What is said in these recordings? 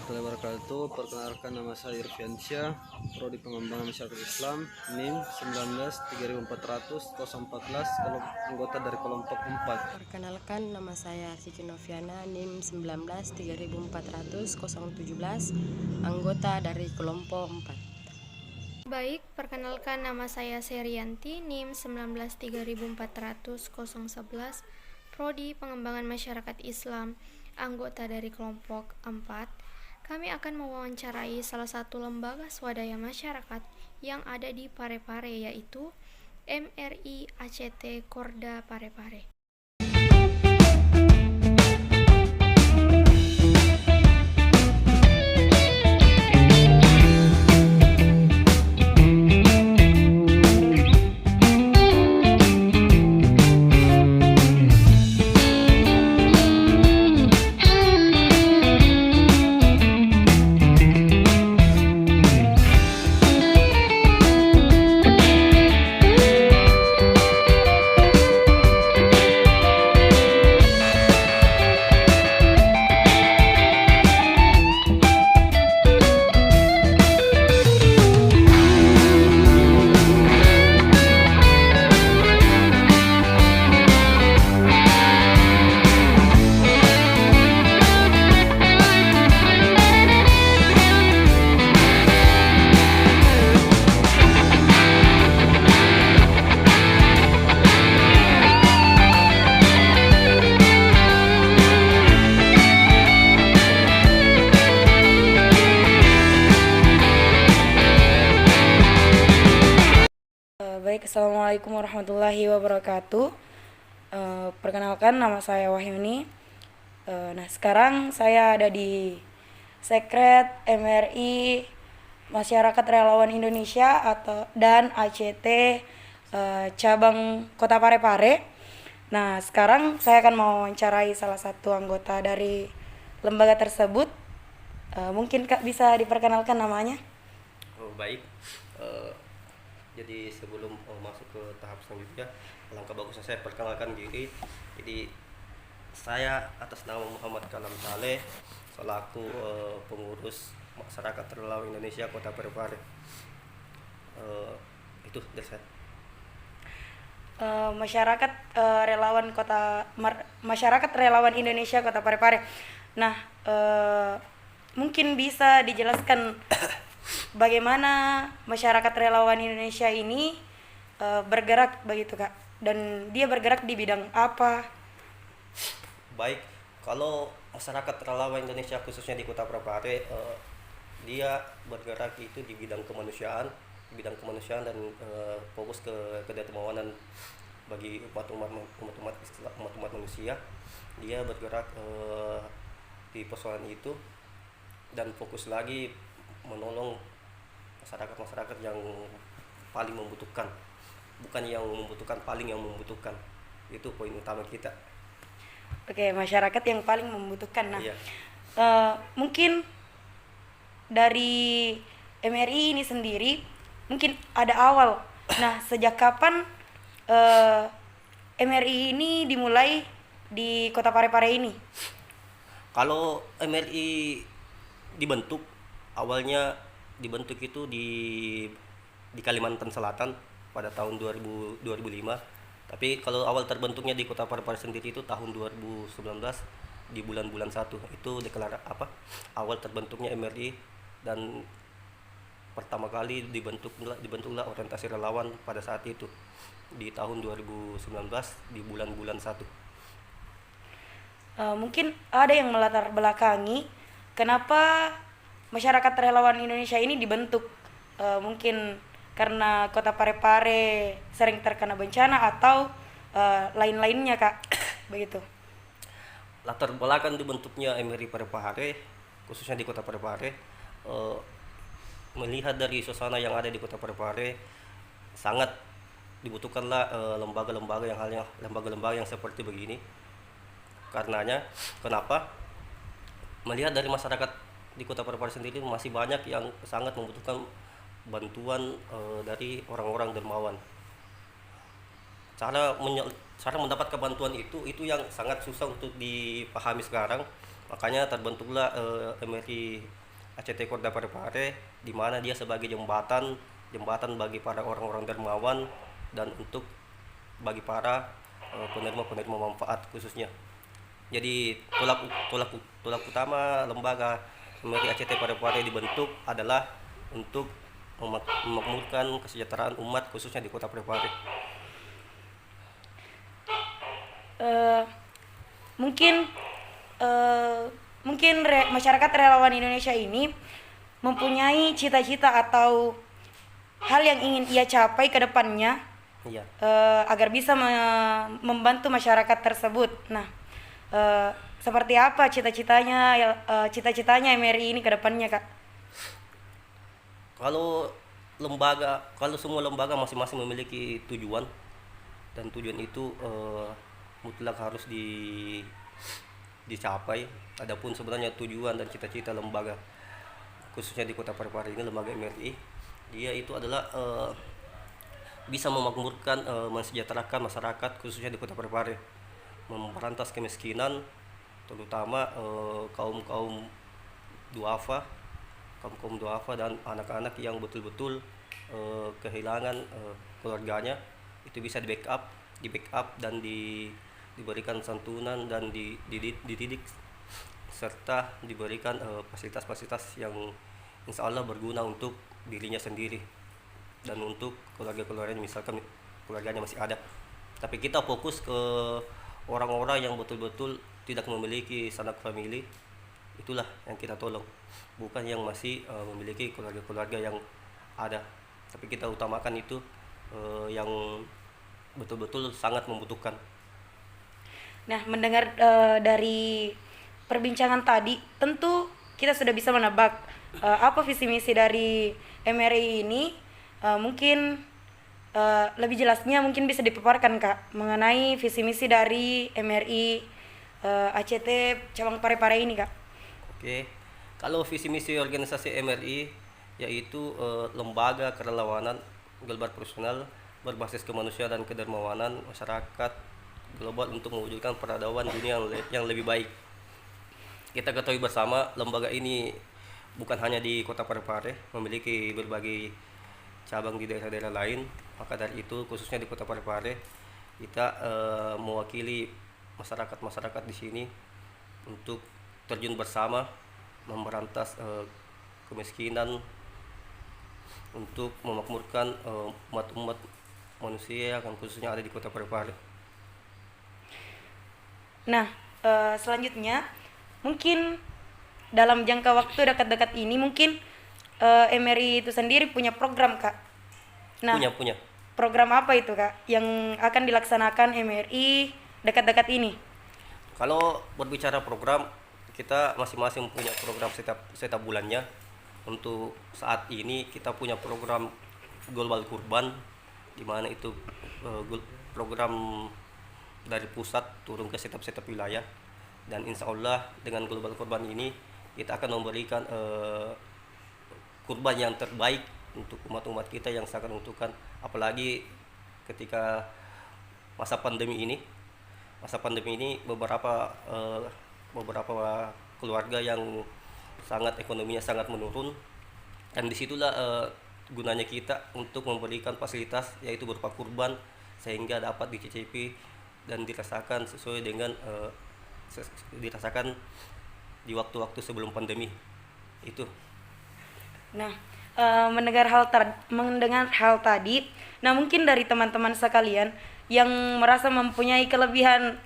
warahmatullahi wabarakatuh. Perkenalkan, nama saya Irfiansyah, Prodi Pengembangan Masyarakat Islam, NIM 19 3400 anggota dari kelompok 4. Perkenalkan, nama saya Siti Noviana, NIM 19 3400 anggota dari kelompok 4. Baik, perkenalkan nama saya Serianti, NIM 19 3400 Prodi Pengembangan Masyarakat Islam, anggota dari kelompok 4. Kami akan mewawancarai salah satu lembaga swadaya masyarakat yang ada di Parepare, yaitu MRI ACT Korda Parepare. Baik, Assalamualaikum warahmatullahi wabarakatuh. Perkenalkan, nama saya Wahyuni. Nah, sekarang saya ada di Sekret MRI Masyarakat Relawan Indonesia dan ACT cabang Kota Parepare. Nah, sekarang saya akan mewawancarai salah satu anggota dari lembaga tersebut. Mungkin Kak bisa diperkenalkan namanya? Baik. Jadi sebelum masuk ke tahap selanjutnya, alangkah bagusnya saya perkenalkan diri. Jadi saya atas nama Muhammad Kalam Saleh selaku pengurus masyarakat relawan Indonesia Kota Parepare. Itu dari saya. Masyarakat relawan Indonesia Kota Parepare. Nah, mungkin bisa dijelaskan bagaimana masyarakat relawan Indonesia ini bergerak begitu Kak, dan dia bergerak di bidang apa? Baik, kalau masyarakat relawan Indonesia khususnya di Kota Parepare, dia bergerak itu di bidang kemanusiaan dan fokus ke kedermawanan bagi umat manusia. Dia bergerak di persoalan itu dan fokus lagi menolong masyarakat yang paling membutuhkan, bukan yang membutuhkan, paling yang membutuhkan. Itu poin utama kita. Oke, masyarakat yang paling membutuhkan. Nah, Iya. Mungkin dari MRI ini sendiri mungkin ada awal. Nah, sejak kapan MRI ini dimulai di Kota Parepare ini? Kalau MRI dibentuk, awalnya dibentuk itu di Kalimantan Selatan pada tahun 2005. Tapi kalau awal terbentuknya di Kota Parepare sendiri itu tahun 2019 di bulan 1 itu awal terbentuknya MRI, dan pertama kali dibentuklah orientasi relawan pada saat itu di tahun 2019 di bulan 1. Mungkin ada yang melatar belakangi kenapa masyarakat relawan Indonesia ini dibentuk. Mungkin karena Kota Parepare sering terkena bencana atau lain-lainnya Kak, begitu. Latar belakang dibentuknya MRI Parepare khususnya di Kota Parepare, melihat dari suasana yang ada di Kota Parepare, sangat dibutuhkanlah lembaga-lembaga yang seperti begini. Karenanya, kenapa? Melihat dari masyarakat di Kota Parepare sendiri masih banyak yang sangat membutuhkan bantuan dari orang-orang dermawan. Cara mendapatkan bantuan itu yang sangat susah untuk dipahami sekarang. Makanya terbentuklah MRI ACT Kota Parepare, di mana dia sebagai jembatan bagi para orang-orang dermawan dan untuk bagi para penerima manfaat khususnya. Jadi tulak utama lembaga MRI ACT Parepare dibentuk adalah untuk memakmurkan kesejahteraan umat khususnya di Kota Parepare. Masyarakat relawan Indonesia ini mempunyai cita-cita atau hal yang ingin ia capai ke depannya, Iya. agar bisa membantu masyarakat tersebut. Nah, seperti apa cita-citanya MRI ini ke depannya, Kak? Kalau semua lembaga masing-masing memiliki tujuan, dan tujuan itu mutlak harus dicapai. Adapun sebenarnya tujuan dan cita-cita lembaga khususnya di Kota Parepare ini, lembaga MRI, dia itu adalah bisa memakmurkan, mensejahterakan masyarakat khususnya di Kota Parepare, memberantas kemiskinan, terutama kaum duafa dan anak-anak yang betul-betul kehilangan keluarganya. Itu bisa di backup dan diberikan santunan dan dididik, serta diberikan fasilitas-fasilitas yang insya Allah berguna untuk dirinya sendiri dan untuk keluarganya, misalkan keluarganya masih ada. Tapi kita fokus ke orang-orang yang betul-betul tidak memiliki sanak famili, itulah yang kita tolong, bukan yang masih memiliki keluarga yang ada. Tapi kita utamakan itu yang betul-betul sangat membutuhkan. Nah, mendengar dari perbincangan tadi, tentu kita sudah bisa menebak apa visi misi dari MRI ini. Mungkin lebih jelasnya mungkin bisa dipaparkan, Kak, mengenai visi misi dari MRI ACT cabang Parepare ini, Kak. Oke, kalau visi misi organisasi MRI yaitu lembaga kerelawanan global profesional berbasis kemanusiaan dan kedermawanan masyarakat global untuk mewujudkan peradaban dunia yang lebih baik. Kita ketahui bersama, lembaga ini bukan hanya di Kota Parepare, memiliki berbagai cabang di daerah-daerah lain. Maka dari itu, khususnya di Kota Parepare, kita mewakili masyarakat di sini untuk terjun bersama memberantas kemiskinan, untuk memakmurkan umat-umat manusia yang khususnya ada di Kota Parepare. Nah, selanjutnya mungkin dalam jangka waktu dekat-dekat ini mungkin MRI itu sendiri punya program, Kak. Nah, Punya. program apa itu, Kak, yang akan dilaksanakan MRI dekat-dekat ini? Kalau berbicara program, kita masing-masing punya program setiap bulannya. Untuk saat ini kita punya program Global Kurban, di mana itu program dari pusat turun ke setiap wilayah, dan insya Allah dengan Global Kurban ini kita akan memberikan kurban yang terbaik untuk umat-umat kita yang sangat membutuhkan, apalagi ketika masa pandemi ini beberapa keluarga yang ekonominya sangat menurun, dan disitulah gunanya kita untuk memberikan fasilitas yaitu berupa kurban, sehingga dapat dicicipi dan dirasakan sesuai dengan dirasakan di waktu-waktu sebelum pandemi itu. Nah, mendengar hal tadi, nah mungkin dari teman-teman sekalian yang merasa mempunyai kelebihan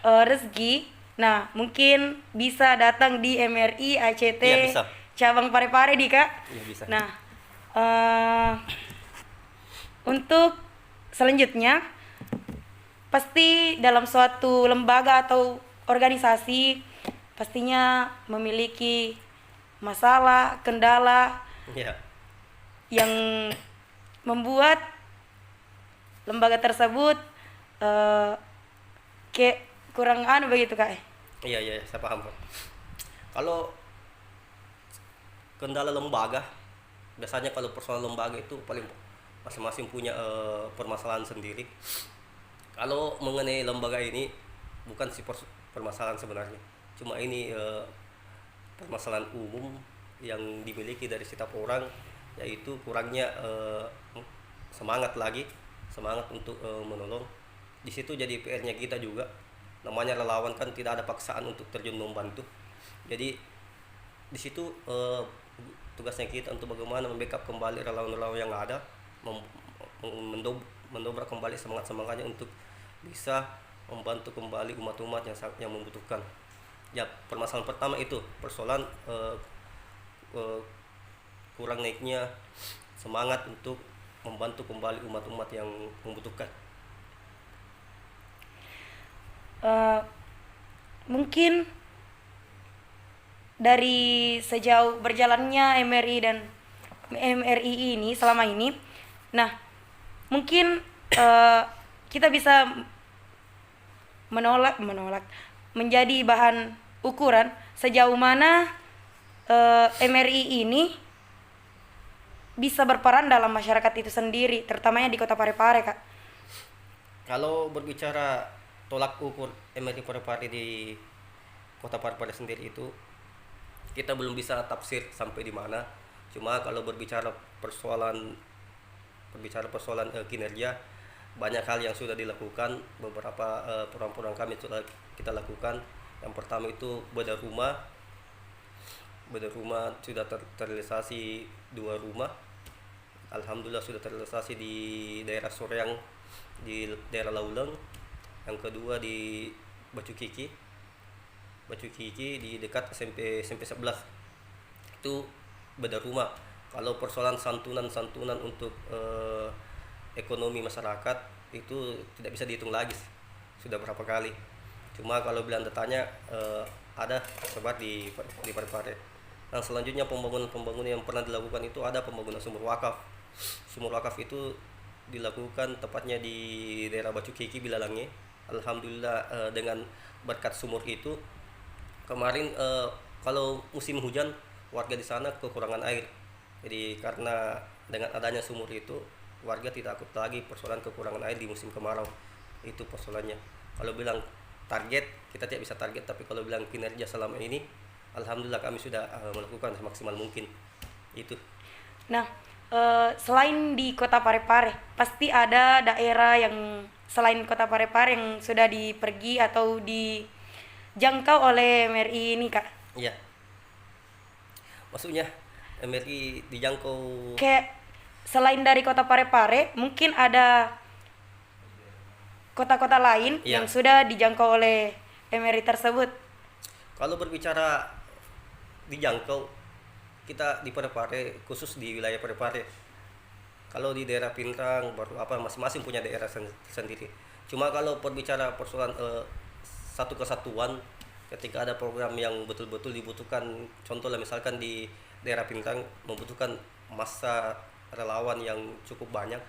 rezeki, nah mungkin bisa datang di MRI ACT Iya, bisa. cabang Parepare, di, Kak. Iya, bisa. Nah, untuk selanjutnya pasti dalam suatu lembaga atau organisasi pastinya memiliki masalah, kendala Iya. yang membuat lembaga tersebut kurang begitu, Kak. Iya, saya paham, Kak. Kalau kendala lembaga, biasanya kalau personal lembaga itu paling masing-masing punya permasalahan sendiri. Kalau mengenai lembaga ini bukan permasalahan sebenarnya, Cuma ini permasalahan umum yang dimiliki dari setiap orang, yaitu kurangnya semangat untuk menolong. Di situ jadi PR-nya kita juga. Namanya relawan kan tidak ada paksaan untuk terjun membantu. Jadi di situ tugasnya kita untuk bagaimana membackup kembali relawan-relawan yang ada, mendobrak kembali semangatnya untuk bisa membantu kembali umat-umat yang membutuhkan. Ya, permasalahan pertama itu persoalan kurang naiknya semangat untuk membantu kembali umat-umat yang membutuhkan. Mungkin dari sejauh berjalannya MRI ini selama ini, nah mungkin kita bisa menolak menjadi bahan ukuran sejauh mana MRI ini bisa berperan dalam masyarakat itu sendiri, terutamanya di Kota Parepare, Kak. Kalau berbicara tolak ukur MRI Parepare di Kota Parepare sendiri itu, kita belum bisa tafsir sampai di mana. Cuma kalau berbicara persoalan kinerja, banyak hal yang sudah dilakukan. Beberapa program-program kami sudah kita lakukan. Yang pertama itu bedah rumah sudah terrealisasi 2 rumah. Alhamdulillah sudah terrealisasi di daerah Soreang, di daerah Lauleng. Yang kedua di Bacu Kiki di dekat SMP 11. Itu bedah rumah. Kalau persoalan santunan untuk ekonomi masyarakat itu tidak bisa dihitung lagi, sudah berapa kali. Cuma kalau bilang datanya ada sebar di Parepare. Nah, selanjutnya pembangunan yang pernah dilakukan itu ada pembangunan sumur wakaf. Sumur wakaf itu dilakukan tepatnya di daerah Bacu Kiki Bilalangge. Alhamdulillah dengan berkat sumur itu kemarin kalau musim hujan warga di sana kekurangan air. Jadi karena dengan adanya sumur itu warga tidak takut lagi persoalan kekurangan air di musim kemarau. Itu persoalannya. Kalau bilang target, kita tidak bisa target, tapi kalau bilang kinerja selama ini alhamdulillah kami sudah melakukan semaksimal mungkin. Itu. Nah, selain di Kota Parepare, pasti ada daerah yang selain Kota Parepare yang sudah dipergi atau dijangkau oleh MRI ini, Kak? Iya. Maksudnya MRI dijangkau Kayak selain dari Kota Parepare, mungkin ada kota-kota lain Iya. yang sudah dijangkau oleh MRI tersebut. Kalau berbicara dijangkau, kita di Parepare, khusus di wilayah Parepare. Kalau di daerah Pintang baru masing-masing punya daerah sendiri. Cuma kalau berbicara persoalan satu kesatuan, ketika ada program yang betul-betul dibutuhkan, contoh lah misalkan di daerah Pintang membutuhkan massa relawan yang cukup banyak,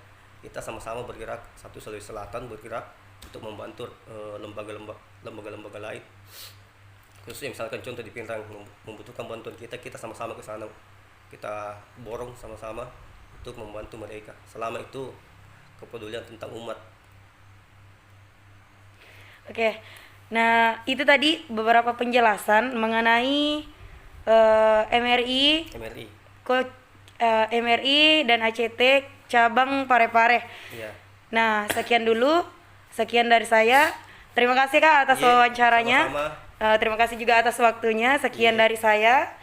kita sama-sama bergerak, satu Sulawesi Selatan bergerak untuk membantu lembaga-lembaga lain. Khususnya misalkan contoh di Pintang membutuhkan bantuan kita sama-sama ke sana, kita borong sama-sama untuk membantu mereka. Selama itu kepedulian tentang umat. Oke. Nah, itu tadi beberapa penjelasan mengenai MRI dan ACT cabang Parepare. Iya. Nah, sekian dari saya. Terima kasih, Kak, atas wawancaranya. Sama-sama. Terima kasih juga atas waktunya. Sekian dari saya.